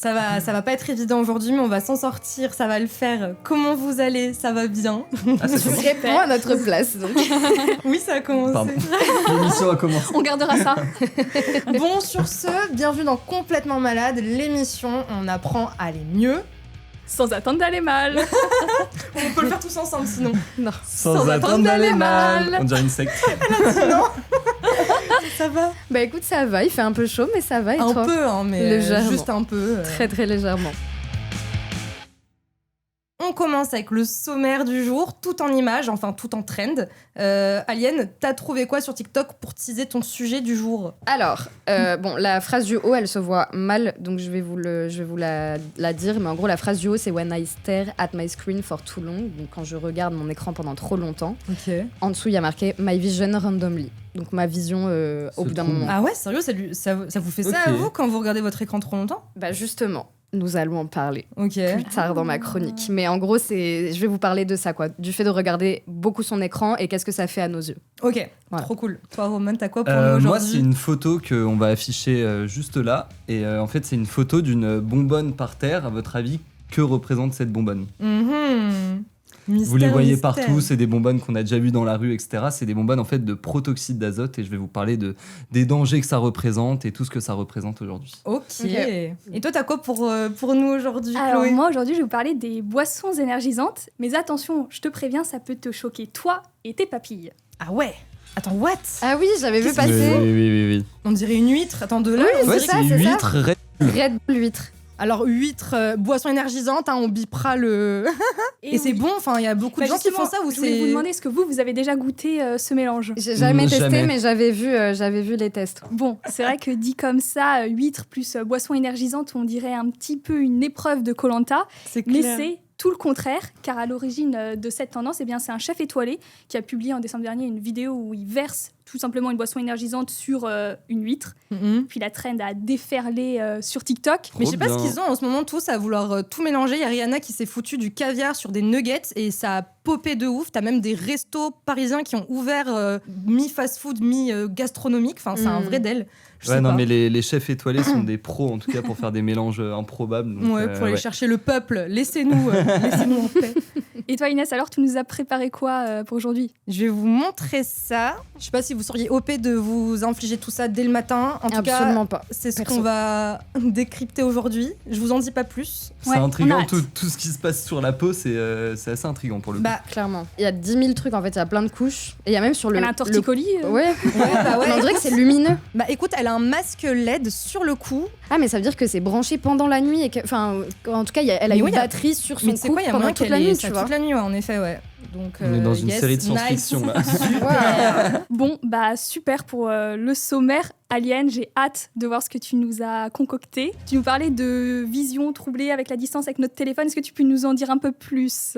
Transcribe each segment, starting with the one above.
Ça va pas être évident aujourd'hui, mais on va s'en sortir, ça va le faire. Comment vous allez? Ça va bien? Tu réponds à notre place, donc. Oui, ça a commencé. Pardon. L'émission a commencé. On gardera ça. Bon, sur ce, bienvenue dans Complètement Malade, l'émission où on apprend à aller mieux. Sans attendre d'aller mal. On peut le faire tous ensemble sinon. Non. Sans attendre d'aller mal. On dirait une secte. Non. Ça va? Bah écoute, ça va, il fait un peu chaud, mais ça va, et Un toi? peu, hein, mais Légèrement. juste un peu. Très très légèrement. On commence avec le sommaire du jour, tout en images, enfin tout en trend. Alien, t'as trouvé quoi sur TikTok pour teaser ton sujet du jour? Alors, bon, la phrase du haut, elle se voit mal, donc je vais vous la dire, mais en gros, la phrase du haut, c'est When I stare at my screen for too long, donc quand je regarde mon écran pendant trop longtemps. Ok. En dessous, il y a marqué My vision randomly, donc ma vision au bout d'un trop moment. Ah ouais, sérieux, ça vous fait ça Ok. à vous quand vous regardez votre écran trop longtemps? Bah justement, nous allons en parler Ok. plus tard dans ma chronique. Mais en gros, je vais vous parler de ça, quoi, du fait de regarder beaucoup son écran et qu'est-ce que ça fait à nos yeux. Ok, Voilà. trop cool. Toi, Roman, t'as quoi pour nous aujourd'hui? Moi, c'est une photo qu'on va afficher juste là. Et en fait, c'est une photo d'une bonbonne par terre. À votre avis, que représente cette bonbonne? Mystère, Vous les voyez mystère. partout, c'est des bonbonnes qu'on a déjà vues dans la rue, etc. C'est des bonbonnes en fait de protoxyde d'azote et je vais vous parler des dangers que ça représente et tout ce que ça représente aujourd'hui. Ok. Ok. Et toi, t'as quoi pour nous aujourd'hui, Alors Chloé? moi aujourd'hui je vais vous parler des boissons énergisantes, mais attention, je te préviens, ça peut te choquer toi et tes papilles. Ah ouais. Attends, what? Ah oui, j'avais vu Qu'est-ce que passer Oui. On dirait une huître. Attends, de là, Oui, on c'est dirait... ça, c'est c'est ça. huître Red Red Bull huître. Alors, huître, boisson énergisante, hein, on bipera le... Et c'est oui. bon, enfin, il y a beaucoup de Bah gens qui justement, font ça ou je voulais c'est... vous demander, est-ce que vous avez déjà goûté ce mélange? J'ai jamais testé, Jamais. mais j'avais vu les tests. Bon, c'est vrai que dit comme ça, huître plus boisson énergisante, on dirait un petit peu une épreuve de Koh-Lanta, C'est mais clair. c'est tout le contraire, car à l'origine de cette tendance, eh bien, c'est un chef étoilé qui a publié en décembre dernier une vidéo où il verse tout simplement une boisson énergisante sur une huître, Mhm. puis la trend a déferlé sur TikTok. Mais je sais pas Trop ce bien. qu'ils ont en ce moment tous à vouloir tout mélanger. Il y a Rihanna qui s'est foutu du caviar sur des nuggets et ça a popé de ouf. T'as même des restos parisiens qui ont ouvert mi-fast-food, mi-gastronomique. Enfin, c'est un vrai d'elle. Je Ouais, sais non, pas. mais les chefs étoilés sont des pros en tout cas pour faire des mélanges improbables. Donc, Ouais, pour aller ouais. chercher le peuple. Laissez-nous en paix. Et toi Inès, alors tu nous as préparé quoi pour aujourd'hui? Je vais vous montrer ça. Je sais pas si vous seriez OP de vous infliger tout ça dès le matin. En tout cas, Absolument pas. c'est ce Perso. qu'on va décrypter aujourd'hui. Je vous en dis pas plus. C'est Ouais, on a intriguant, hâte. tout ce qui se passe sur la peau, c'est assez intriguant pour le coup. Bah, Clairement. Il y a 10 000 trucs, en fait, il y a plein de couches. Et il y a même sur le... Elle a un torticolis Ouais, bah ouais. mais on dirait que c'est lumineux. Bah écoute, elle a un masque LED sur le cou. Ah, mais ça veut dire que c'est branché pendant la nuit et que... Enfin, en tout cas, elle a Mais une oui, il y a- batterie sur son Mais c'est cou quoi, il y a pendant moyen toute qu'elle la ait nuit, ça tu vois. toute la nuit, ouais, en effet, ouais. Donc, On est dans une yes, série de nice. science-fiction là. Ouais. Bon, bah super pour le sommaire. Alien, j'ai hâte de voir ce que tu nous as concocté. Tu nous parlais de vision troublée avec la distance avec notre téléphone. Est-ce que tu peux nous en dire un peu plus?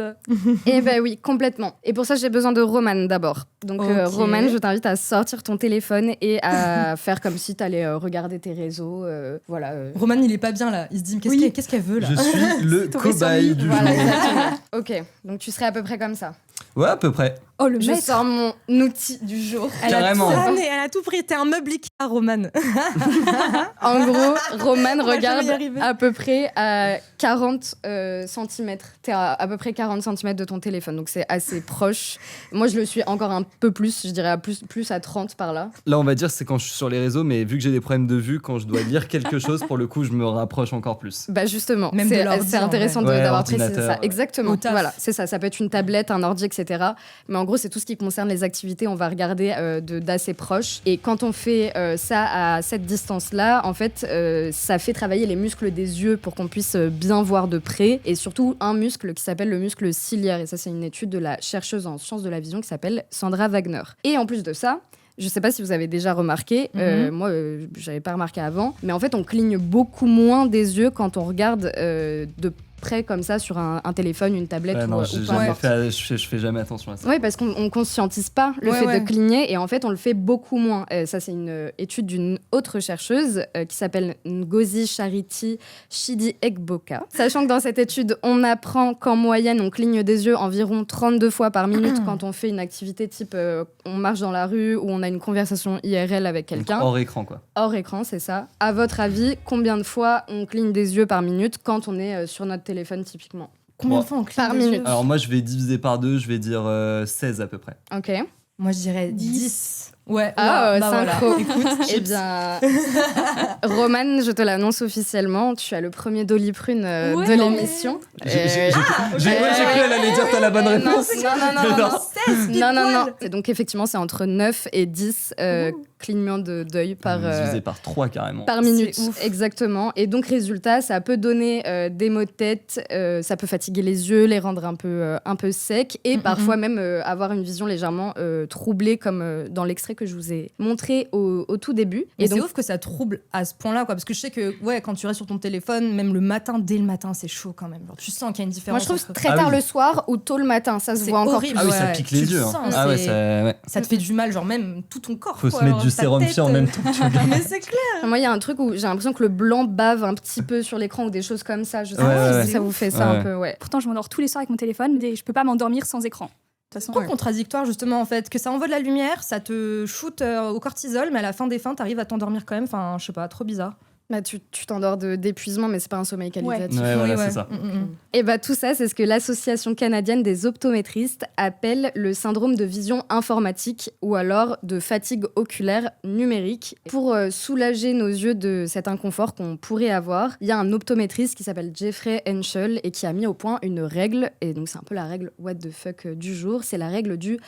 Eh ben oui, complètement. Et pour ça, j'ai besoin de Roman d'abord. Donc, Ok. Roman, je t'invite à sortir ton téléphone et à faire comme si t'allais regarder tes réseaux. Voilà. Roman, il est pas bien là. Il se dit, mais Oui. qu'est-ce qu'elle veut là? Je suis le tombé sur cobaye lui. du Voilà, jour. exactement. Ok, donc tu serais à peu près comme ça. Ouais, à peu près. Oh, le Je maître. sors mon outil du jour. Carrément. Elle a tout pris. T'es un meuble Ikea, Roman. En gros, Roman On va regarde jamais y arriver. à peu près à 40 cm. T'es à peu près 40 cm de ton téléphone, donc c'est assez proche. Moi, je le suis encore un peu plus, je dirais à plus à 30 par là. Là, on va dire c'est quand je suis sur les réseaux, mais vu que j'ai des problèmes de vue, quand je dois lire quelque chose, pour le coup, je me rapproche encore plus. Bah justement, Même de l'ordi, c'est intéressant en vrai. Ouais, d'avoir précisé ordinateur, ça. ouais. Exactement, Au taf. voilà, c'est ça. Ça peut être une tablette, un ordi, etc. Mais en gros, c'est tout ce qui concerne les activités. On va regarder d'assez proche. Et quand on fait ça à cette distance-là, en fait, ça fait travailler les muscles des yeux pour qu'on puisse bien voir de près. Et surtout, un muscle qui s'appelle le muscle ciliaire. Et ça, c'est une étude de la chercheuse en sciences de la vision qui s'appelle Sandra Wagner. Et en plus de ça, je sais pas si vous avez déjà remarqué, moi j'avais pas remarqué avant, mais en fait on cligne beaucoup moins des yeux quand on regarde de près comme ça sur un téléphone, une tablette Ouais, ou, non, ou j'ai peu jamais importe. je fais jamais attention à ça. Oui, parce qu'on conscientise pas le fait de cligner et en fait on le fait beaucoup moins. Ça c'est une étude d'une autre chercheuse qui s'appelle Ngozi Charity Chidi Egboka. Sachant que dans cette étude on apprend qu'en moyenne on cligne des yeux environ 32 fois par minute quand on fait une activité type on marche dans la rue ou on a une conversation IRL avec quelqu'un. Donc, hors écran quoi. Hors écran, c'est ça. À votre avis, combien de fois on cligne des yeux par minute quand on est sur notre téléphone typiquement? Combien Bon, de fois on cligne par des minute. yeux Alors moi je vais diviser par 2, je vais dire 16 à peu près. Ok. Moi, je dirais 10. Ouais. Ah, bah synchro. voilà. Écoute, Eh bien, Romane, je te l'annonce officiellement, tu as le premier Doliprane Ouais, de non, l'émission. J'ai cru elle allait dire t'as la bonne réponse. Non. Et donc effectivement, c'est entre 9 et 10 clignements d'œil par Divisé par 3 carrément. par minute, C'est ouf. exactement. Et donc, résultat, ça peut donner des maux de tête, ça peut fatiguer les yeux, les rendre un peu secs et parfois même avoir une vision légèrement troublée, comme dans l'extrait que je vous ai montré au tout début. Et Et c'est donc, ouf que ça trouble à ce point-là, quoi. Parce que je sais que, ouais, quand tu restes sur ton téléphone, même le matin, dès le matin, c'est chaud quand même. Genre, tu sens qu'il y a une moi, différence. je trouve entre- très Ah tard oui. le soir ou tôt le matin, ça se C'est voit encore horrible. plus. Ah oui, ça Ouais, pique tu les le yeux. sens, Ah ouais, c'est- ouais. Ça te fait du mal, genre même tout ton corps. Faut quoi. se mettre Genre, du ta sérum tête, en même temps que tu regardes. Mais c'est clair. Moi, il y a un truc où j'ai l'impression que le blanc bave un petit peu sur l'écran ou des choses comme ça. Je sais Ouais, pas ouais, si ça vous fait ça ouais. un peu, ouais. Pourtant, je m'endors tous les soirs avec mon téléphone, mais je peux pas m'endormir sans écran. De toute façon, Trop contradictoire justement en fait, que ça envoie de la lumière, ça te shoot au cortisol, mais à la fin des fins, t'arrives à t'endormir quand même. Enfin, je sais pas, trop bizarre. Bah, tu t'endors d'épuisement, mais c'est pas un sommeil qualitatif. Ouais, voilà, Oui, c'est ça. Et bah tout ça, c'est ce que l'Association canadienne des optométristes appelle le syndrome de vision informatique ou alors de fatigue oculaire numérique. Pour soulager nos yeux de cet inconfort qu'on pourrait avoir, il y a un optométriste qui s'appelle Jeffrey Henschel et qui a mis au point une règle, et donc c'est un peu la règle what the fuck du jour, c'est la règle du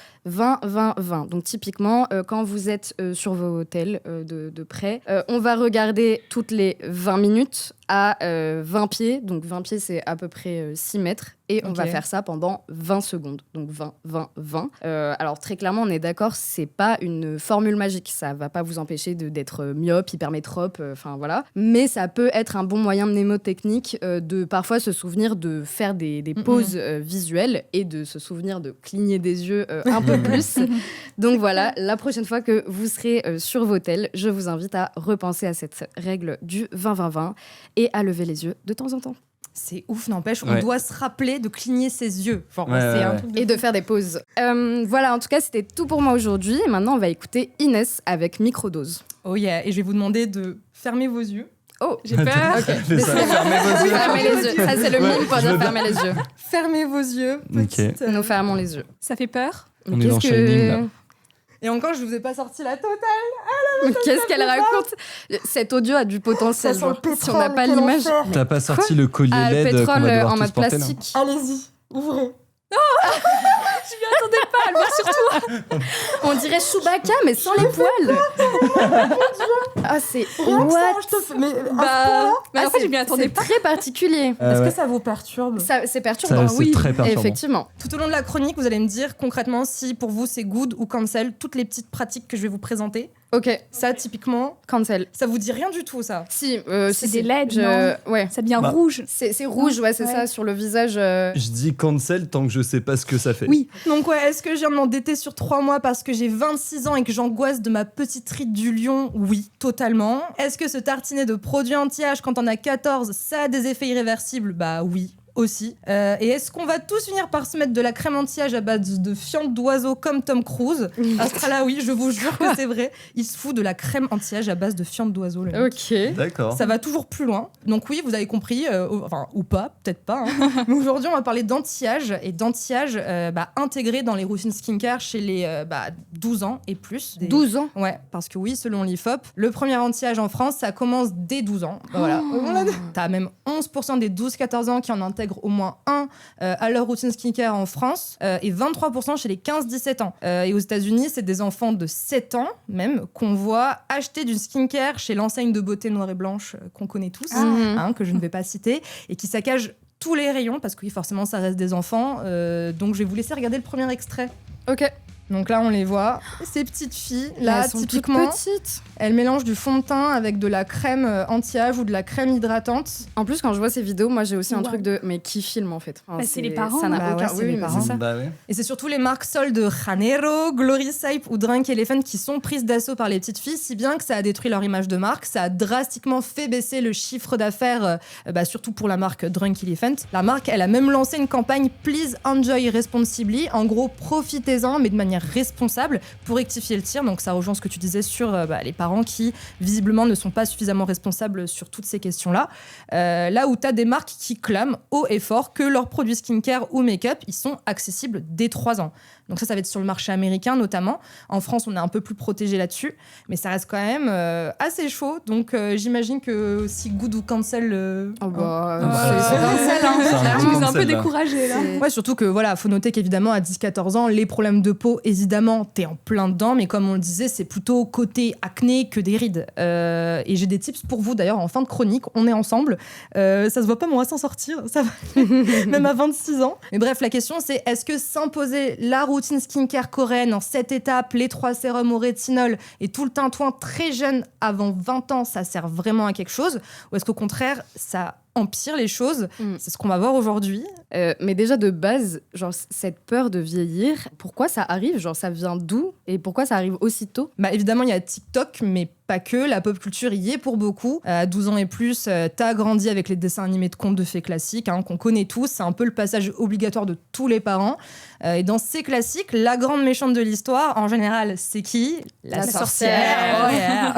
20-20-20. Donc typiquement, quand vous êtes sur vos tels de près, on va regarder toutes les 20 minutes à 20 pieds. Donc 20 pieds, c'est à peu près 6 mètres. Et on va faire ça pendant 20 secondes. Donc 20, 20, 20. Alors très clairement, on est d'accord, c'est pas une formule magique. Ça va pas vous empêcher d'être myope, hypermétrope, enfin voilà. Mais ça peut être un bon moyen mnémotechnique de parfois se souvenir de faire des pauses visuelles et de se souvenir de cligner des yeux un peu plus. Donc voilà, la prochaine fois que vous serez sur vos tels, je vous invite à repenser à cette règle du 20-20-20 et à lever les yeux de temps en temps. C'est ouf, n'empêche, on Ouais. doit se rappeler de cligner ses yeux. Genre, Ouais, c'est ouais, un ouais. truc Et de faire des pauses. Voilà, en tout cas, c'était tout pour moi aujourd'hui. Et maintenant, on va écouter Inès avec Microdose. Oh yeah, et je vais vous demander de fermer vos yeux. Oh, j'ai peur. Fais ça, fermez vos yeux. fermez les yeux. Ça, c'est le Ouais, mime pour je dire veux bien. fermer les yeux. Fermez vos yeux. Ok. petite, Nous fermons les yeux. Ça fait peur. On est dans Shining, là. Et encore, je vous ai pas sorti la totale. Qu'est-ce qu'elle raconte? Cet audio a du potentiel. Ça sent genre. le Si on n'a pétrole, pas quel l'image. enfer. T'as pas sorti le collier Ah, le LED qu'on pétrole va devoir en tous mode porter, là plastique. Allez-y, ouvrez. Je m'y attendais pas à le voir sur toi. On dirait Chewbacca, mais sans les poils. Ah, c'est Rien que ça, what? je te fais. Mais à ce Bah, point-là, mais en fait, je m'y attendais C'est pas. très particulier. est-ce ouais. que ça vous perturbe? Ça, c'est perturbant, Ça, c'est oui. très perturbant. Effectivement. Tout au long de la chronique, vous allez me dire concrètement si pour vous c'est good ou cancel, toutes les petites pratiques que je vais vous présenter. Ok, Ça, typiquement, cancel. ça vous dit rien du tout, ça. Si, C'est si, des si. LED, non Ouais. Ça devient Bah. rouge. C'est rouge, ouais, c'est Ouais. ça, sur le visage. Je dis cancel tant que je sais pas ce que ça fait. Oui. Donc ouais, est-ce que je viens de m'endetter sur 3 mois parce que j'ai 26 ans et que j'angoisse de ma petite ride du lion? Oui, totalement. Est-ce que se tartiner de produits anti-âge quand on a 14, ça a des effets irréversibles? Bah oui. Aussi. Et est-ce qu'on va tous finir par se mettre de la crème anti-âge à base de fientes d'oiseaux comme Tom Cruise? Là, oui, je vous jure que c'est vrai. Il se fout de la crème anti-âge à base de fientes d'oiseaux. Le mec. Ok. D'accord. Ça va toujours plus loin. Donc oui, vous avez compris, enfin, ou pas, peut-être pas. Hein. Mais aujourd'hui, on va parler d'anti-âge et d'anti-âge intégré dans les routines skincare chez les 12 ans et plus. 12 ans. Ouais, parce que oui, selon l'IFOP, le premier anti-âge en France, ça commence dès 12 ans. Bah, voilà. T'as même 11% des 12-14 ans qui en intègrent au moins un à leur routine skincare en France et 23% chez les 15-17 ans. Et aux États-Unis, c'est des enfants de 7 ans même qu'on voit acheter du skincare chez l'enseigne de beauté noire et blanche qu'on connaît tous, que je ne vais pas citer, et qui saccage tous les rayons parce que oui, forcément, ça reste des enfants. Donc je vais vous laisser regarder le premier extrait. Ok. Donc là, on les voit. Ces petites filles, là, elles sont typiquement, toutes petites. elles mélangent du fond de teint avec de la crème anti-âge ou de la crème hydratante. En plus, quand je vois ces vidéos, moi j'ai aussi un Ouais. truc de mais qui filme en fait. Enfin, C'est les parents, Ça n'a bah aucun. ouais, c'est les mais parents. c'est ça. Bah ouais. Et c'est surtout les marques Sol de Janeiro, Glory Safe ou Drunk Elephant qui sont prises d'assaut par les petites filles, si bien que ça a détruit leur image de marque. Ça a drastiquement fait baisser le chiffre d'affaires, surtout pour la marque Drunk Elephant. La marque, elle a même lancé une campagne Please Enjoy Responsibly. En gros, profitez-en, mais de manière responsable pour rectifier le tir. Donc ça rejoint ce que tu disais sur les parents qui, visiblement, ne sont pas suffisamment responsables sur toutes ces questions-là. Là où tu as des marques qui clament haut et fort que leurs produits skincare ou make-up, ils sont accessibles dès 3 ans. Donc ça va être sur le marché américain notamment. En France, on est un peu plus protégé là-dessus, mais ça reste quand même assez chaud. Donc j'imagine que si Good ou Cancel... Oh bah, c'est cancel, hein, C'est un clairement. Tu nous as un peu cancel, là. découragés là. C'est- Ouais, surtout que voilà, faut noter qu'évidemment à 10-14 ans, les problèmes de peau, évidemment, t'es en plein dedans, mais comme on le disait, c'est plutôt côté acné que des rides. Et j'ai des tips pour vous d'ailleurs en fin de chronique, on est ensemble. Ça se voit pas, mais on va s'en sortir, ça va. Même à 26 ans. Mais bref, la question c'est est-ce que s'imposer la routine skincare coréenne en 7 étapes, les 3 sérums au rétinol et tout le tintouin très jeune avant 20 ans, ça sert vraiment à quelque chose? Ou est-ce qu'au contraire, ça empire les choses? C'est ce qu'on va voir aujourd'hui. Mais déjà de base, genre cette peur de vieillir, pourquoi ça arrive? Genre ça vient d'où? Et pourquoi ça arrive aussitôt? Bah évidemment, il y a TikTok, mais pas que. La pop culture y est pour beaucoup. À 12 ans et plus, t'as grandi avec les dessins animés de contes de fées classiques, qu'on connaît tous. C'est un peu le passage obligatoire de tous les parents. Et dans ces classiques, la grande méchante de l'histoire, en général, c'est qui? La sorcière. Oh yeah.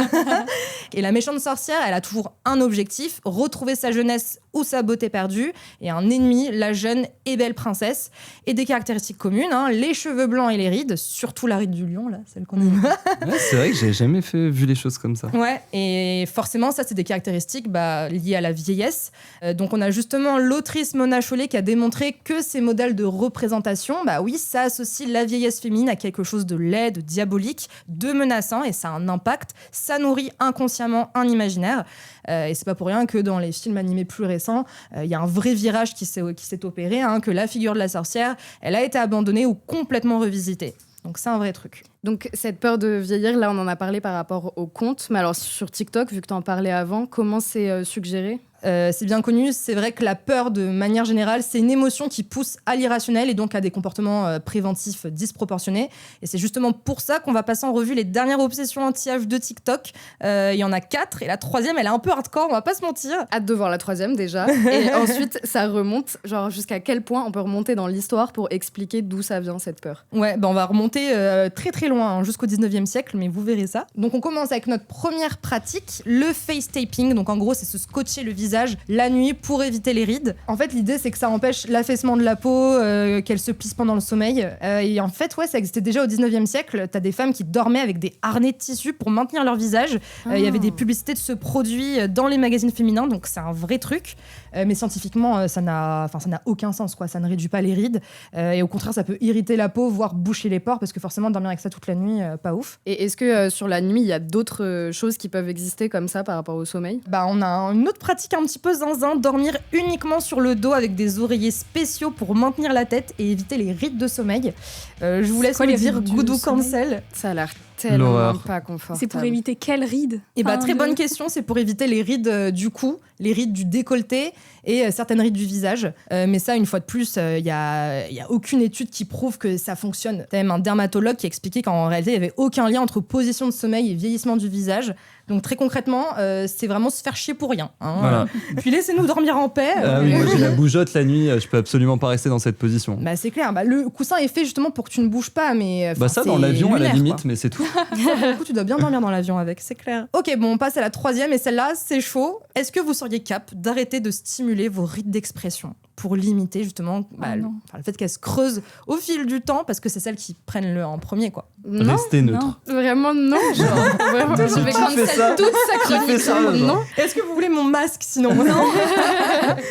Et la méchante sorcière, elle a toujours un objectif, retrouver sa jeunesse ou sa beauté perdue, et un ennemi, la jeune et belle princesse. Et des caractéristiques communes, les cheveux blancs et les rides, surtout la ride du lion, là, celle qu'on aime. Ouais, c'est vrai que j'ai jamais vu les choses comme ça. Ouais, et forcément, ça, c'est des caractéristiques liées à la vieillesse. Donc, on a justement l'autrice Mona Chollet qui a démontré que ces modèles de représentation, oui, ça associe la vieillesse féminine à quelque chose de laid, de diabolique, de menaçant, et ça a un impact. Ça nourrit inconsciemment un imaginaire. Et c'est pas pour rien que dans les films animés plus récents, il y a un vrai virage qui s'est opéré, que la figure de la sorcière, elle a été abandonnée ou complètement revisitée. Donc, c'est un vrai truc. Donc cette peur de vieillir, là on en a parlé par rapport au conte, mais alors sur TikTok, vu que tu en parlais avant, comment c'est suggéré? C'est bien connu, c'est vrai que la peur, de manière générale, c'est une émotion qui pousse à l'irrationnel et donc à des comportements préventifs disproportionnés. Et c'est justement pour ça qu'on va passer en revue les dernières obsessions anti-âge de TikTok. Il y en a 4 et la 3e, elle est un peu hardcore, on va pas se mentir. Hâte de voir la 3e déjà. Et ensuite, ça remonte, genre jusqu'à quel point on peut remonter dans l'histoire pour expliquer d'où ça vient cette peur? Ouais, on va remonter très très loin, jusqu'au 19e siècle, mais vous verrez ça. Donc on commence avec notre première pratique, le face taping. Donc en gros, c'est se scotcher le visage la nuit pour éviter les rides. En fait, l'idée, c'est que ça empêche l'affaissement de la peau, qu'elle se plisse pendant le sommeil. Et en fait, ça existait déjà au 19e siècle. T'as des femmes qui dormaient avec des harnais de tissu pour maintenir leur visage. Il y avait des publicités de ce produit dans les magazines féminins, donc c'est un vrai truc. Mais scientifiquement, ça n'a aucun sens, quoi. Ça ne réduit pas les rides. Et au contraire, ça peut irriter la peau, voire boucher les pores, parce que forcément, dormir avec ça toute la nuit, pas ouf. Et est-ce que sur la nuit, il y a d'autres choses qui peuvent exister comme ça par rapport au sommeil? On a une autre pratique un petit peu zinzin, dormir uniquement sur le dos avec des oreillers spéciaux pour maintenir la tête et éviter les rides de sommeil. Je vous laisse quoi, me les dire rides good du ou sommeil cancel. Ça a l'air tellement L'horreur. pas confortable. C'est pour éviter quelles rides? Et très bonne question, c'est pour éviter les rides du cou, les rides du décolleté et certaines rides du visage. Mais ça, une fois de plus, il y a aucune étude qui prouve que ça fonctionne. T'as même un dermatologue qui a expliqué qu'en réalité, il n'y avait aucun lien entre position de sommeil et vieillissement du visage. Donc très concrètement, c'est vraiment se faire chier pour rien. Voilà. Puis laissez-nous dormir en paix. Ah oui, moi j'ai la bougeotte la nuit, je peux absolument pas rester dans cette position. C'est clair, le coussin est fait justement pour que tu ne bouges pas, mais... Ça c'est dans l'avion à la lunaire, limite, quoi. mais c'est tout. Du coup, tu dois bien dormir dans l'avion avec, c'est clair. Ok, on passe à la 3e, et celle-là, c'est chaud. Est-ce que vous seriez cap d'arrêter de stimuler vos rides d'expression pour limiter justement le fait qu'elles se creusent au fil du temps, parce que c'est celles qui prennent le en premier, quoi. Non, Restez neutre. vraiment non, genre vraiment, je vais Qui fait ça cancel toute sa chronique. fait ça, genre Non. Est-ce que vous voulez mon masque sinon? Non.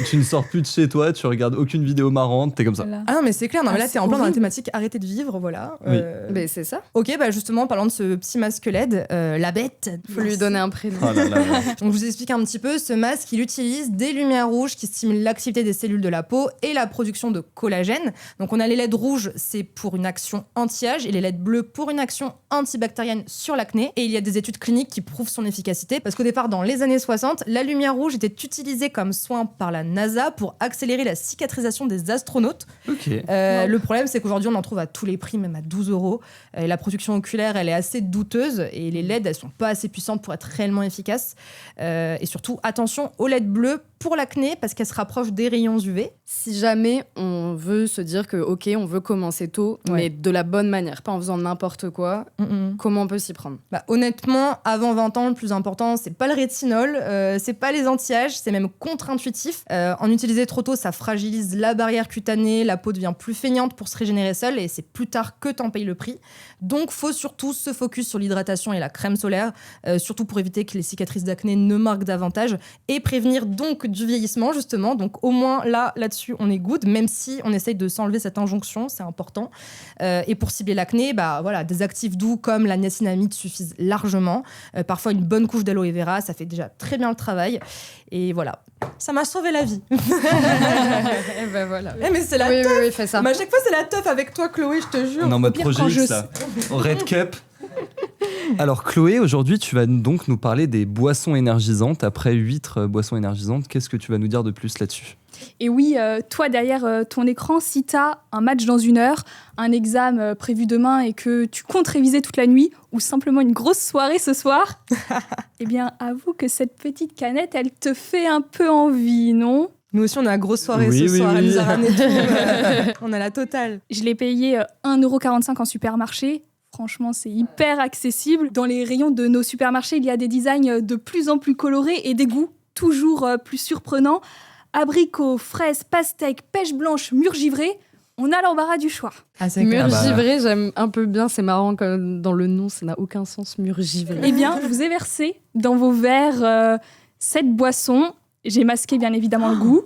Tu ne sors plus de chez toi, tu regardes aucune vidéo marrante, t'es comme ça. Ah non, mais c'est clair, non, mais là, c'est t'es en plein dans la horrible. thématique arrêter de vivre, voilà. Oui. Mais c'est ça. Ok, justement, parlant de ce petit masque LED, la bête. Faut lui donner un prénom. Oh là là là. Donc je vous explique un petit peu, ce masque parce qu'il utilise des lumières rouges qui stimulent l'activité des cellules de la peau et la production de collagène. Donc on a les LED rouges, c'est pour une action anti-âge, et les LED bleus pour une action antibactérienne sur l'acné. Et il y a des études cliniques qui prouvent son efficacité, parce qu'au départ, dans les années 60, la lumière rouge était utilisée comme soin par la NASA pour accélérer la cicatrisation des astronautes. Le problème, c'est qu'aujourd'hui, on en trouve à tous les prix, même à 12 €. Et la production oculaire, elle est assez douteuse, et les LED, elles sont pas assez puissantes pour être réellement efficaces. Et surtout, attention aux LED bleues pour l'acné, parce qu'elles se rapprochent des rayons UV. Si jamais on veut se dire que, ok, on veut commencer tôt, mais de la bonne manière, pas en faisant n'importe quoi, comment on peut s'y prendre? Honnêtement, avant 20 ans, le plus important, c'est pas le rétinol, c'est pas les anti-âges, c'est même contre-intuitif. En utiliser trop tôt, ça fragilise la barrière cutanée, la peau devient plus feignante pour se régénérer seule, et c'est plus tard que t'en payes le prix. Donc, faut surtout se focus sur l'hydratation et la crème solaire, surtout pour éviter que les cicatrices d'acné ne marquent davantage, et prévenir donc du vieillissement, justement. Donc, au moins, là-dessus, on est good, même si on essaye de s'enlever cette injonction, c'est important. Et pour cibler l'acné, des actifs doux comme la niacinamide suffisent largement. Parfois, une bonne couche d'aloe vera, ça fait déjà très bien le travail. Et voilà, ça m'a sauvé la vie. Et ben voilà. Mais c'est la teuf. Oui, fais ça. Mais à chaque fois, c'est la teuf avec toi, Chloé, je te jure. On est en mode pire, projet quand X, là. Red Cup. Alors Chloé, aujourd'hui tu vas donc nous parler des boissons énergisantes. Après 8 boissons énergisantes, qu'est-ce que tu vas nous dire de plus là-dessus? Et oui, toi derrière ton écran, si tu as un match dans 1 heure, un examen prévu demain et que tu comptes réviser toute la nuit, ou simplement une grosse soirée ce soir, eh bien avoue que cette petite canette, elle te fait un peu envie, non ? Nous aussi, on a la grosse soirée Oui, ce soir. oui. Elle nous a ramené tout. On a la totale. Je l'ai payé 1,45 € en supermarché. Franchement, c'est hyper accessible. Dans les rayons de nos supermarchés, il y a des designs de plus en plus colorés et des goûts toujours plus surprenants. Abricots, fraises, pastèques, pêche blanche, mûre givrée. On a l'embarras du choix. Mûre givrée, j'aime un peu bien. C'est marrant que dans le nom, ça n'a aucun sens, mûre givrée. Eh bien, je vous ai versé dans vos verres cette boisson. J'ai masqué bien évidemment le goût.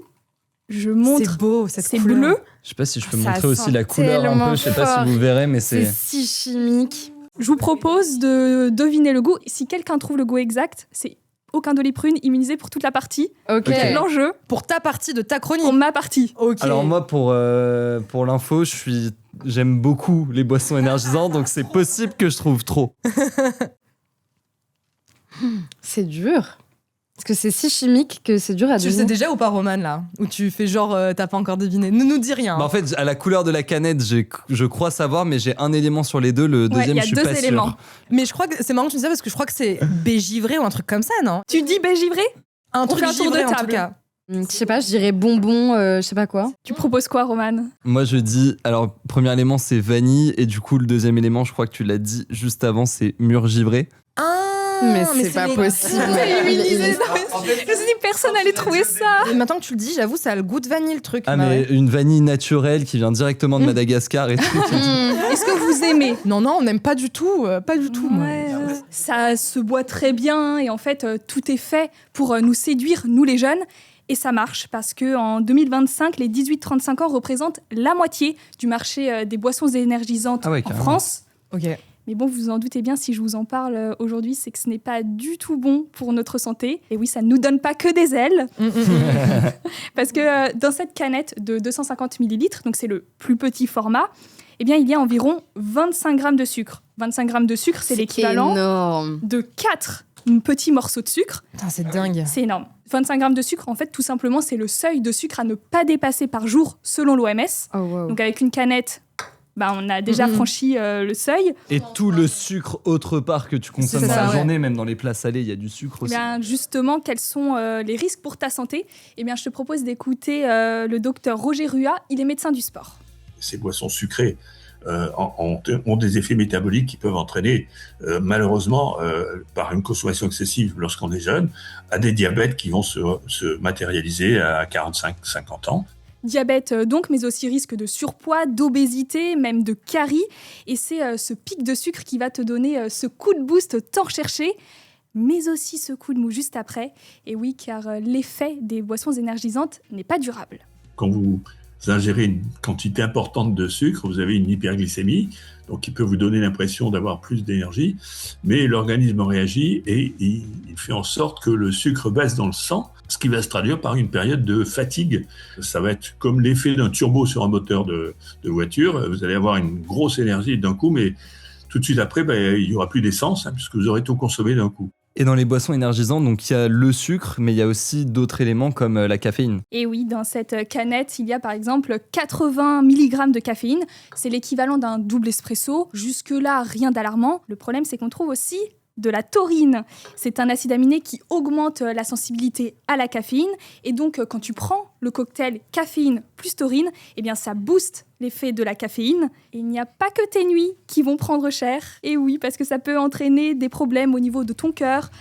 Je montre. C'est beau, c'est bleu. Je sais pas si je peux Ça montrer aussi sent la couleur un tellement peu, je sais pas fort. si vous verrez, mais C'est c'est... si chimique. Je vous propose de deviner le goût. Si quelqu'un trouve le goût exact, c'est aucun doliprane immunisé pour toute la partie. Ok. L'enjeu Pour ta partie de ta chronique. pour ma partie. Ok. Alors moi, pour l'info, j'aime beaucoup les boissons énergisantes, donc c'est possible que je trouve trop. C'est dur. Parce que c'est si chimique que c'est dur à Tu le deviner. sais déjà ou pas, Roman, là? Ou tu fais genre, t'as pas encore deviné? Ne nous dis rien. Bah, en fait, à la couleur de la canette, je crois savoir, mais j'ai un élément sur les deux, le deuxième, y a je suis deux pas éléments. sûr. Mais je crois que c'est marrant que tu dis ça parce que je crois que c'est bégivré ou un truc comme ça, non? Tu dis baie givrée? Un On truc fait un tour de givré, en tout table. cas. Je sais pas, je dirais bonbon, je sais pas quoi. Tu proposes quoi, Roman? Moi, je dis, alors, premier élément, c'est vanille, et du coup, le deuxième élément, je crois que tu l'as dit juste avant, c'est mûre givrée. Mais c'est pas possible. C'est immunisé. Je me suis dit, personne n'allait trouver ça. Et maintenant que tu le dis, j'avoue, ça a le goût de vanille, le truc. Ah, Bah mais ouais. une vanille naturelle qui vient directement de Madagascar et tout. Est-ce que vous aimez? Non, on n'aime pas du tout. Pas du tout, moi. Ouais, ça se boit très bien et en fait, tout est fait pour nous séduire, nous les jeunes. Et ça marche parce qu'en 2025, les 18-35 ans représentent la moitié du marché des boissons énergisantes Ah ouais, en carrément. France. Ok. Mais bon, vous en doutez bien, si je vous en parle aujourd'hui, c'est que ce n'est pas du tout bon pour notre santé. Et oui, ça ne nous donne pas que des ailes. Parce que dans cette canette de 250 ml, donc c'est le plus petit format, eh bien, il y a environ 25 grammes de sucre. 25 grammes de sucre, c'est l'équivalent énorme. de 4 petits morceaux de sucre. Putain, c'est dingue. C'est énorme. 25 grammes de sucre, en fait, tout simplement, c'est le seuil de sucre à ne pas dépasser par jour selon l'OMS. Oh, wow. Donc avec une canette, on a déjà franchi le seuil. Et tout le sucre autre part que tu consommes C'est dans ça, la ouais. journée, même dans les plats salés, il y a du sucre Eh aussi. bien, justement, quels sont les risques pour ta santé? Eh bien, je te propose d'écouter le docteur Roger Rua. Il est médecin du sport. Ces boissons sucrées ont des effets métaboliques qui peuvent entraîner, malheureusement, par une consommation excessive lorsqu'on est jeune, à des diabètes qui vont se matérialiser à 45-50 ans. Diabète donc, mais aussi risque de surpoids, d'obésité, même de carie. Et c'est ce pic de sucre qui va te donner ce coup de boost tant recherché, mais aussi ce coup de mou juste après. Et oui, car l'effet des boissons énergisantes n'est pas durable. Quand vous ingérez une quantité importante de sucre, vous avez une hyperglycémie, donc qui peut vous donner l'impression d'avoir plus d'énergie, mais l'organisme réagit et il fait en sorte que le sucre baisse dans le sang, ce qui va se traduire par une période de fatigue. Ça va être comme l'effet d'un turbo sur un moteur de voiture. Vous allez avoir une grosse énergie d'un coup, mais tout de suite après, il n'y aura plus d'essence, puisque vous aurez tout consommé d'un coup. Et dans les boissons énergisantes, donc il y a le sucre, mais il y a aussi d'autres éléments comme la caféine. Et oui, dans cette canette, il y a par exemple 80 mg de caféine. C'est l'équivalent d'un double espresso. Jusque-là, rien d'alarmant. Le problème, c'est qu'on trouve aussi de la taurine. C'est un acide aminé qui augmente la sensibilité à la caféine. Et donc, quand tu prends le cocktail caféine plus taurine, eh bien, ça booste l'effet de la caféine. Et il n'y a pas que tes nuits qui vont prendre cher. Et oui, parce que ça peut entraîner des problèmes au niveau de ton cœur,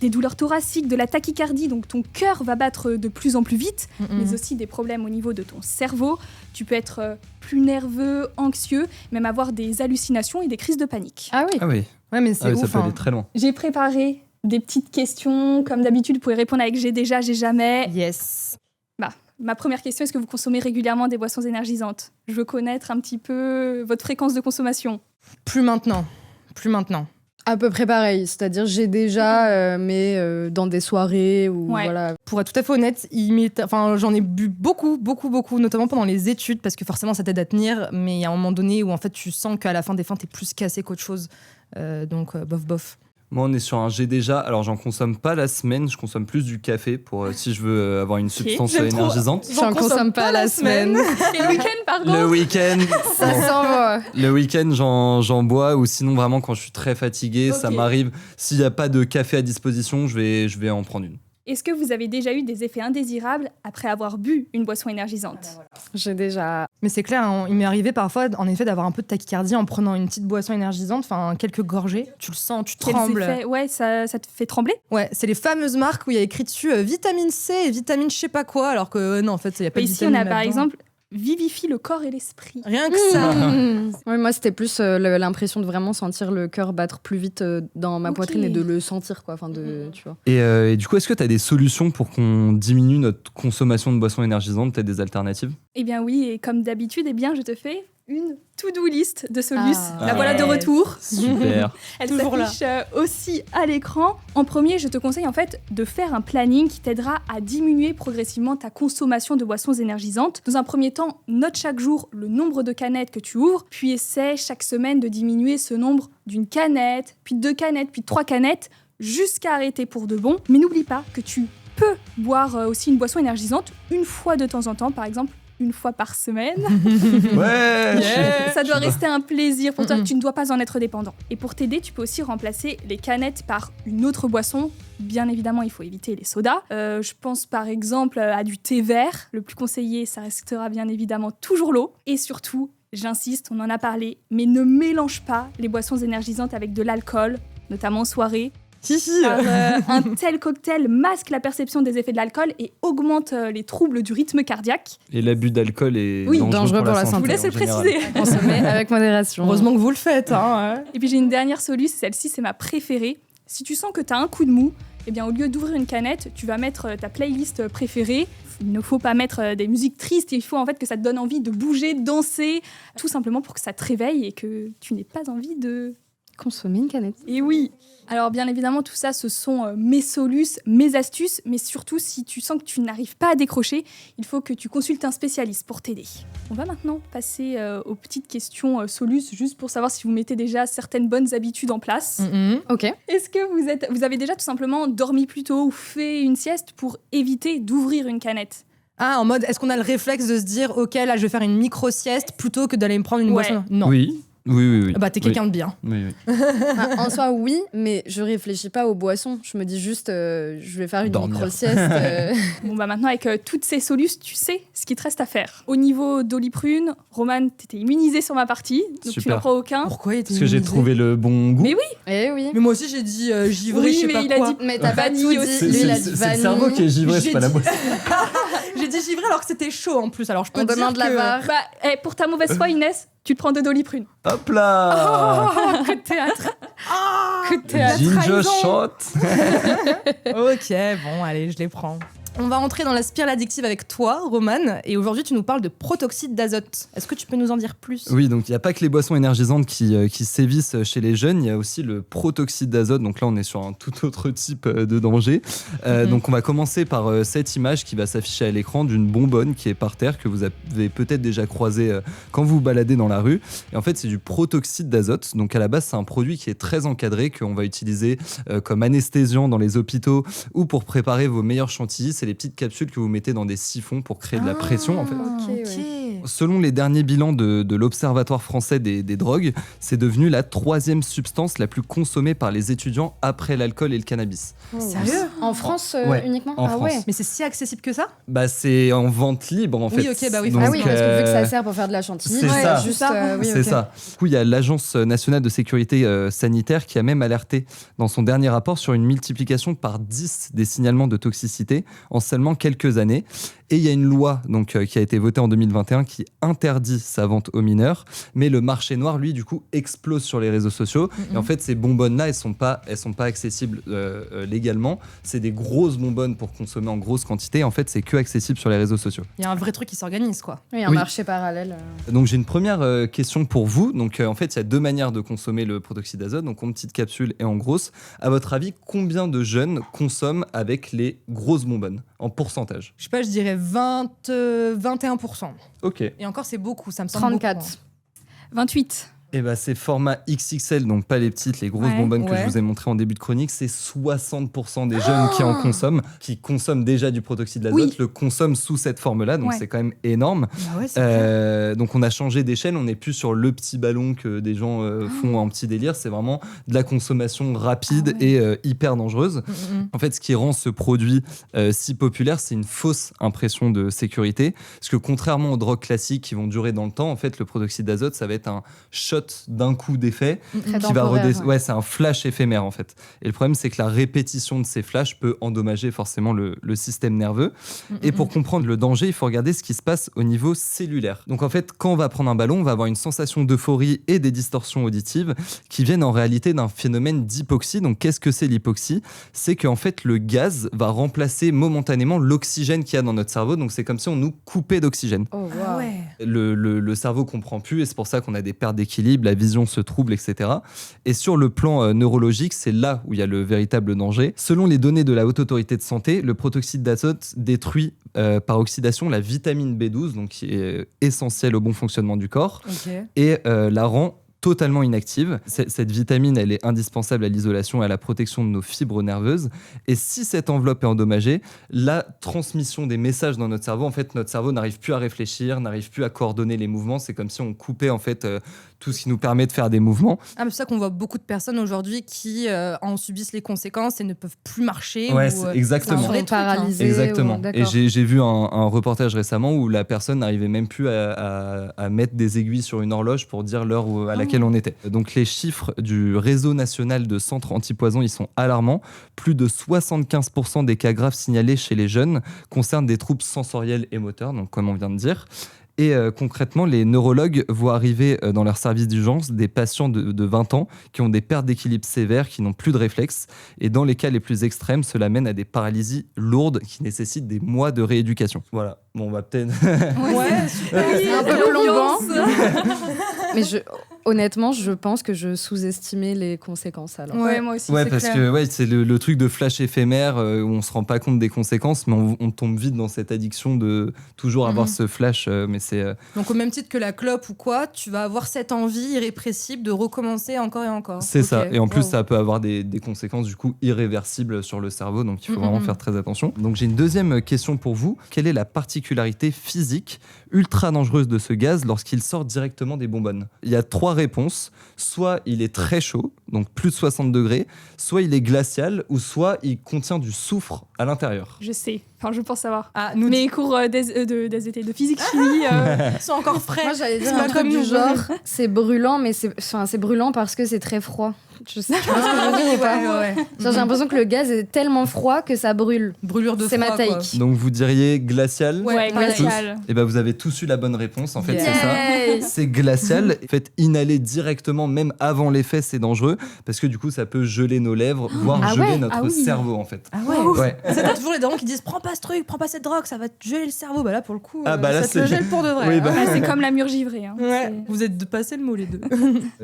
des douleurs thoraciques, de la tachycardie, donc ton cœur va battre de plus en plus vite, mais aussi des problèmes au niveau de ton cerveau. Tu peux être plus nerveux, anxieux, même avoir des hallucinations et des crises de panique. Ah oui. Ah oui, Ouais, mais c'est ça ouf. peut aller très loin. J'ai préparé des petites questions. Comme d'habitude, vous pouvez répondre avec j'ai déjà, j'ai jamais. Yes. Ma première question, est-ce que vous consommez régulièrement des boissons énergisantes ? Je veux connaître un petit peu votre fréquence de consommation. Plus maintenant. À peu près pareil, c'est-à-dire j'ai déjà, mais dans des soirées ou Ouais. voilà. Pour être tout à fait honnête, j'en ai bu beaucoup, notamment pendant les études, parce que forcément ça t'aide à tenir, mais il y a un moment donné où en fait tu sens qu'à la fin des fins t'es plus cassé qu'autre chose. Donc bof. Moi, on est sur un G déjà. Alors, j'en consomme pas la semaine. Je consomme plus du café pour si je veux avoir une substance j'aime trop. énergisante. J'en consomme pas la semaine. Et le week-end, par contre Le week-end, Ça s'envoie. le week-end, j'en bois. Ou sinon, vraiment, quand je suis très fatigué, ça Ok. m'arrive. S'il n'y a pas de café à disposition, je vais en prendre une. Est-ce que vous avez déjà eu des effets indésirables après avoir bu une boisson énergisante ? J'ai déjà. Mais c'est clair, hein, il m'est arrivé parfois en effet d'avoir un peu de tachycardie en prenant une petite boisson énergisante, enfin quelques gorgées. Tu le sens, tu Quels trembles. effets ? Ouais, ça te fait trembler ? Ouais, c'est les fameuses marques où il y a écrit dessus vitamine C et vitamine je sais pas quoi, alors que non, en fait, il n'y a pas de Ici, on vitamine a par là-dedans. exemple vivifie le corps et l'esprit. Rien que ça. Ouais, moi, c'était plus l'impression de vraiment sentir le cœur battre plus vite dans ma Ok. poitrine et de le sentir, quoi. Enfin, tu vois. Et du coup, est-ce que tu as des solutions pour qu'on diminue notre consommation de boissons énergisantes, peut-être des alternatives? Eh bien oui, et comme d'habitude, je te fais une to-do list de Solus. Ah. La voilà de Yes. retour. Super. Elle Toujours là. s'affiche aussi à l'écran. En premier, je te conseille en fait de faire un planning qui t'aidera à diminuer progressivement ta consommation de boissons énergisantes. Dans un premier temps, note chaque jour le nombre de canettes que tu ouvres, puis essaie chaque semaine de diminuer ce nombre d'une canette, puis de 2 canettes, puis de 3 canettes, jusqu'à arrêter pour de bon. Mais n'oublie pas que tu peux boire aussi une boisson énergisante une fois de temps en temps, par exemple une fois par semaine. Ouais. Ça doit rester un plaisir pour toi, tu ne dois pas en être dépendant. Et pour t'aider, tu peux aussi remplacer les canettes par une autre boisson. Bien évidemment, il faut éviter les sodas. Je pense par exemple à du thé vert. Le plus conseillé, ça restera bien évidemment toujours l'eau. Et surtout, j'insiste, on en a parlé, mais ne mélange pas les boissons énergisantes avec de l'alcool, notamment en soirée. Car, un tel cocktail masque la perception des effets de l'alcool et augmente les troubles du rythme cardiaque. Et l'abus d'alcool est Oui, dangereux pour la santé. Je vous laisse en le général. préciser. Consommer avec modération. Heureusement que vous le faites. Hein, Et puis j'ai une dernière solution, celle-ci c'est ma préférée. Si tu sens que tu as un coup de mou, eh bien au lieu d'ouvrir une canette, tu vas mettre ta playlist préférée. Il ne faut pas mettre des musiques tristes, il faut en fait que ça te donne envie de bouger, de danser, tout simplement pour que ça te réveille et que tu n'aies pas envie de... Consommer une canette. Et oui. Alors bien évidemment tout ça ce sont mes solus, mes astuces, mais surtout si tu sens que tu n'arrives pas à décrocher, il faut que tu consultes un spécialiste pour t'aider. On va maintenant passer aux petites questions solus, juste pour savoir si vous mettez déjà certaines bonnes habitudes en place. Ok. Est-ce que vous avez déjà tout simplement dormi plus tôt ou fait une sieste pour éviter d'ouvrir une canette ? Ah, en mode, est-ce qu'on a le réflexe de se dire, ok, là je vais faire une micro-sieste plutôt que d'aller me prendre une Ouais. boisson? Non. Oui. Oui. Bah t'es quelqu'un de bien. Oui. En soi, oui, mais je réfléchis pas aux boissons. Je me dis juste, je vais faire une Dormir. micro-sieste. Bon bah maintenant avec toutes ces solus, tu sais ce qu'il te reste à faire. Au niveau Doliprane, Roman, t'étais immunisé sur ma partie, donc tu Super. n'en prends aucun. Pourquoi il était Parce que j'ai immunisé trouvé le bon goût. Mais oui, Eh oui. Mais moi aussi j'ai dit givré, Oui, je sais mais pas il a quoi. dit- Mais t'as pas Vanille tout dit. aussi. Lui, il a dit C'est le vanille. cerveau qui est givré, c'est J'ai pas la dit- boisson. J'ai dit givré alors que c'était chaud en plus. Alors je peux On te demande dire la que... barre. bah pour ta mauvaise foi Inès, tu te prends de Doliprane. Hop là. Oh, coup de théâtre. Coup de théâtre. Ginger Trahison. shot. Ok, bon, allez, je les prends. On va entrer dans la spirale addictive avec toi, Roman, et aujourd'hui tu nous parles de protoxyde d'azote. Est-ce que tu peux nous en dire plus ? Oui, donc il n'y a pas que les boissons énergisantes qui sévissent chez les jeunes, il y a aussi le protoxyde d'azote, donc là on est sur un tout autre type de danger. Donc on va commencer par cette image qui va s'afficher à l'écran d'une bonbonne qui est par terre, que vous avez peut-être déjà croisée quand vous vous baladez dans la rue. Et en fait c'est du protoxyde d'azote, donc à la base c'est un produit qui est très encadré, qu'on va utiliser comme anesthésiant dans les hôpitaux ou pour préparer vos meilleurs chantilly. C'est les petites capsules que vous mettez dans des siphons pour créer de la pression en fait. Selon les derniers bilans de l'Observatoire français des drogues, c'est devenu la 3e substance la plus consommée par les étudiants après l'alcool et le cannabis. Sérieux ? En France Ouais, uniquement en France. ouais. Mais c'est si accessible que ça ? Bah c'est en vente libre en fait. Oui, ok, bah oui, Donc, Ah oui, parce que vu que ça sert pour faire de la chantilly, c'est ça. juste, oui, c'est ok. ça. Du coup, il y a l'Agence nationale de sécurité sanitaire qui a même alerté dans son dernier rapport sur une multiplication par 10 des signalements de toxicité en seulement quelques années. Et il y a une loi donc, qui a été votée en 2021 qui interdit sa vente aux mineurs. Mais le marché noir, lui, du coup, explose sur les réseaux sociaux. Et en fait, ces bonbonnes-là, elles sont pas accessibles légalement. C'est des grosses bonbonnes pour consommer en grosse quantité. En fait, c'est que accessible sur les réseaux sociaux. Il y a un vrai truc qui s'organise, quoi. Oui, un Oui. marché parallèle. Donc j'ai une première question pour vous. Donc en fait, il y a 2 manières de consommer le protoxyde d'azote, donc en petites capsules et en grosses. À votre avis, combien de jeunes consomment avec les grosses bonbonnes en pourcentage ? Je sais pas, je dirais 21%. Ok. Et encore, c'est beaucoup, ça me semble beaucoup. 34. 28. Et bah c'est format XXL, donc pas les petites, les grosses Ouais. bonbonnes que Ouais. je vous ai montrées en début de chronique. C'est 60% des jeunes qui consomment déjà du protoxyde d'azote, Oui. le consomment sous cette forme-là, donc Ouais. c'est quand même énorme. Bah ouais, c'est clair. Donc on a changé d'échelle, on n'est plus sur le petit ballon que des gens font en petit délire, c'est vraiment de la consommation rapide et hyper dangereuse. En fait, ce qui rend ce produit si populaire, c'est une fausse impression de sécurité, parce que contrairement aux drogues classiques qui vont durer dans le temps, en fait, le protoxyde d'azote, ça va être un shot d'un coup d'effet Très qui va temporaire, ouais, c'est un flash éphémère en fait. Et le problème, c'est que la répétition de ces flashs peut endommager forcément le système nerveux. Et pour comprendre le danger, il faut regarder ce qui se passe au niveau cellulaire. Donc en fait, quand on va prendre un ballon, on va avoir une sensation d'euphorie et des distorsions auditives qui viennent en réalité d'un phénomène d'hypoxie. Donc qu'est-ce que c'est l'hypoxie ? C'est qu'en fait, le gaz va remplacer momentanément l'oxygène qu'il y a dans notre cerveau. Donc c'est comme si on nous coupait d'oxygène. Oh, wow. Ah ouais. Le cerveau comprend plus et c'est pour ça qu'on a des pertes d'équilibre, la vision se trouble, etc. Et sur le plan neurologique, c'est là où il y a le véritable danger. Selon les données de la Haute Autorité de Santé, le protoxyde d'azote détruit par oxydation la vitamine B12, donc qui est essentielle au bon fonctionnement du corps, Ok. et la rend totalement inactive. Cette vitamine, elle est indispensable à l'isolation et à la protection de nos fibres nerveuses. Et si cette enveloppe est endommagée, la transmission des messages dans notre cerveau, en fait, notre cerveau n'arrive plus à réfléchir, n'arrive plus à coordonner les mouvements. C'est comme si on coupait en fait tout ce qui nous permet de faire des mouvements. Ah, mais c'est ça qu'on voit beaucoup de personnes aujourd'hui qui en subissent les conséquences et ne peuvent plus marcher. Ouais, ou, c'est exactement. c'est un vrai truc, hein. Paralysé. Exactement. ou- Et d'accord. j'ai vu un reportage récemment où la personne n'arrivait même plus à mettre des aiguilles sur une horloge pour dire l'heure à laquelle on était. Donc les chiffres du réseau national de centres antipoison, ils sont alarmants. Plus de 75% des cas graves signalés chez les jeunes concernent des troubles sensoriels et moteurs, donc comme on vient de dire. Et concrètement, les neurologues voient arriver dans leur service d'urgence des patients de 20 ans qui ont des pertes d'équilibre sévères, qui n'ont plus de réflexes. Et dans les cas les plus extrêmes, cela mène à des paralysies lourdes qui nécessitent des mois de rééducation. Voilà, bon, on va peut-être... Ouais, super. C'est un peu plombant. Mais honnêtement, je pense que je sous-estimais les conséquences alors. Ouais, moi aussi. Ouais, c'est parce clair. que ouais, c'est le truc de flash éphémère où on se rend pas compte des conséquences, mais on tombe vite dans cette addiction de toujours avoir ce flash. Mais c'est Donc au même titre que la clope ou quoi, tu vas avoir cette envie irrépressible de recommencer encore et encore. c'est Ok. ça. Et en plus, Wow. ça peut avoir des conséquences du coup irréversibles sur le cerveau, donc il faut Mm, vraiment mm. faire très attention. Donc j'ai une deuxième question pour vous. Quelle est la particularité physique ultra dangereuse de ce gaz lorsqu'il sort directement des bonbonnes ? Il y a 3 réponses. Soit il est très chaud, donc plus de 60 degrés, soit il est glacial, ou soit il contient du soufre à l'intérieur. Je sais. Enfin, je pense savoir. Ah, nous Mes cours de physique-chimie. sont encore frais. Moi, j'allais dire C'est un pas truc comme du nous. genre, c'est brûlant, mais c'est brûlant parce que c'est très froid. Tu sais ce que je veux dire ou pas? Ouais. Genre, j'ai l'impression que le gaz est tellement froid que ça brûle. Brûlure de C'est froid, ma quoi. take. Donc vous diriez glacial. Ouais, pareil. glacial. Et ben vous avez tous eu la bonne réponse. En fait, Yeah. c'est ça. C'est glacial. Faites inhaler directement, même avant l'effet, c'est dangereux parce que du coup, ça peut geler nos lèvres, voire Ah geler ouais, notre ah oui. cerveau en fait. Ah ouais. Ouais. C'est t'as toujours les darons qui disent prends pas ce truc, prends pas cette drogue, ça va te geler le cerveau. Bah là pour le coup, Ah bah là, ça te le c'est- gèle pour de vrai. Oui, bah. hein. Ah, c'est comme la mûre givrée. Hein. Ouais. Vous êtes de passer le mot les deux.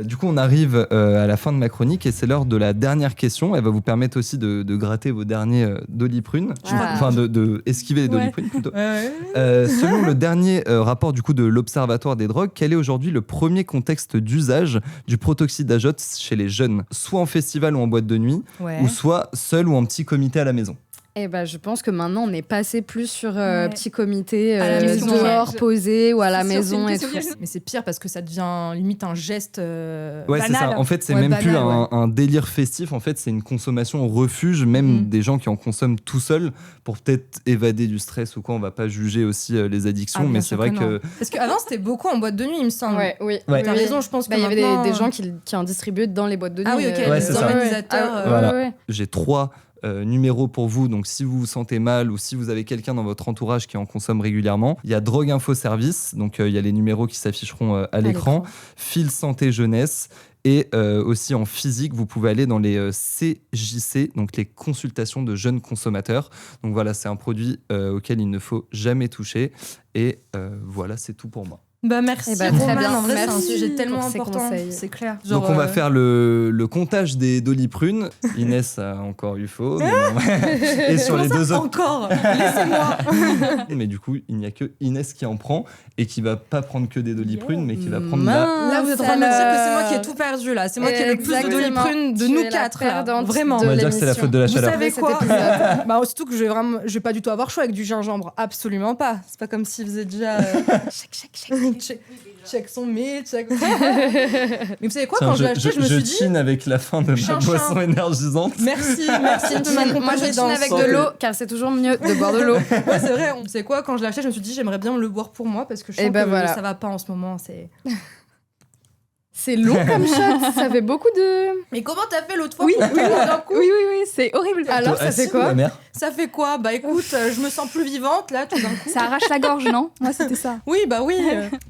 Du coup, on arrive à la fin de ma chronique et c'est l'heure de la dernière question. Elle va vous permettre aussi de gratter vos derniers doliprune. Ah. Enfin, de esquiver les Ouais. doliprune plutôt. Ouais. Selon le dernier rapport du coup de l'Observatoire des drogues, quel est aujourd'hui le premier contexte d'usage du protoxyde d'azote chez les jeunes, soit en festival ou en boîte de nuit, Ouais. ou soit seul ou en petit comité à la maison? Et ben, je pense que maintenant, on est passé plus sur Ouais. petit comité, À la maison, dehors, ouais. posé ou à la C'est sûr, maison c'est et une tout. question Mais c'est pire parce que ça devient limite un geste. Ouais, c'est Banal. ça. En fait, c'est Ouais, même plus banal, un délire festif. En fait, c'est une consommation au refuge, même Mhm. des gens qui en consomment tout seuls pour peut-être évader du stress ou quoi. On va pas juger aussi les addictions, Ah, bien mais sûr c'est vrai que que non. Parce qu'avant c'était beaucoup en boîte de nuit, il me semble. Ouais, oui. Ouais. T'as Oui. raison, je pense que Bah, il y avait maintenant, des gens qui en distribuaient dans les boîtes de nuit. Ah oui, ok, Ouais, des c'est ça. organisateurs. Ah, Voilà. ouais. j'ai 3 numéros pour vous. Donc, si vous vous sentez mal ou si vous avez quelqu'un dans votre entourage qui en consomme régulièrement, il y a Drogue Info Service. Donc, il y a les numéros qui s'afficheront à l'écran. Fil Santé Jeunesse. Et aussi en physique, vous pouvez aller dans les CJC, donc les consultations de jeunes consommateurs. Donc voilà, c'est un produit auquel il ne faut jamais toucher. Et voilà, c'est tout pour moi. Bah merci. Eh ben, très Roman. bien. En vrai, c'est un Merci sujet tellement pour ces important. conseils. C'est clair. Donc on va faire le comptage des doliprunes. Inès a encore eu faux. Mais bon. Et sur les deux autres. Encore. Laissez-moi. Mais du coup, il n'y a que Inès qui en prend et qui va pas prendre que des doliprunes, mais qui va prendre Mince. la... Là, vous êtes en train de me dire que c'est moi qui ai tout perdu là. C'est moi qui ai le plus de Exactement. doliprune de Tu nous es la 4 là. perdante Vraiment. On va dire que c'est la faute de la Vous chaleur. savez Cet quoi épisode. Bah surtout que je vais pas du tout avoir chaud avec du gingembre, absolument pas. C'est pas comme s'il faisait déjà check son mail, check. Mais vous savez quoi, Tiens, quand je l'ai acheté, je me suis dit chine avec la fin de ma Chin, boisson chin. énergisante. merci de Moi, m'accompagner je dans chine avec santé. de l'eau, car c'est toujours mieux de boire de l'eau. Ouais, c'est vrai. Vous savez quoi, quand je l'ai acheté, je me suis dit j'aimerais bien me le boire pour moi parce que je sens Et ben que voilà. ça va pas en ce moment. C'est. C'est long comme shot, ça fait beaucoup de... Mais comment t'as fait l'autre fois Oui, pour oui, boire d'un coup oui, c'est horrible. Alors, ça fait quoi? Ça fait quoi? Bah écoute, je me sens plus vivante là tout d'un coup. Ça arrache la gorge, non? Moi, c'était ça. Oui, bah oui.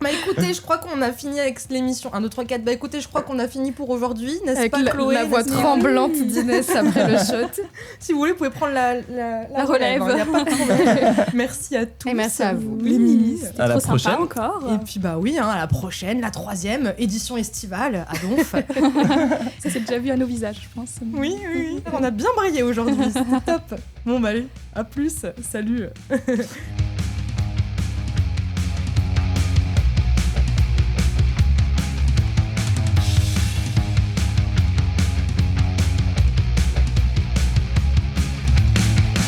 Bah écoutez, je crois qu'on a fini avec l'émission 1, 2, 3, 4. Bah écoutez, je crois qu'on a fini pour aujourd'hui, n'est-ce Avec pas Chloé? la voix n'est-ce pas tremblante d'Inès après le shot. Si vous voulez, vous pouvez prendre la relève. hein, y a pas de problème. Merci à tous. Et merci à vous. les mimis. À la Trop sympa prochaine. encore. Et puis bah oui, hein, à la prochaine, la 3e édition estivale à Donf. Ça s'est déjà vu à nos visages, je pense. Oui, on a bien brillé aujourd'hui, c'était top. Bon bah allez, à plus, salut.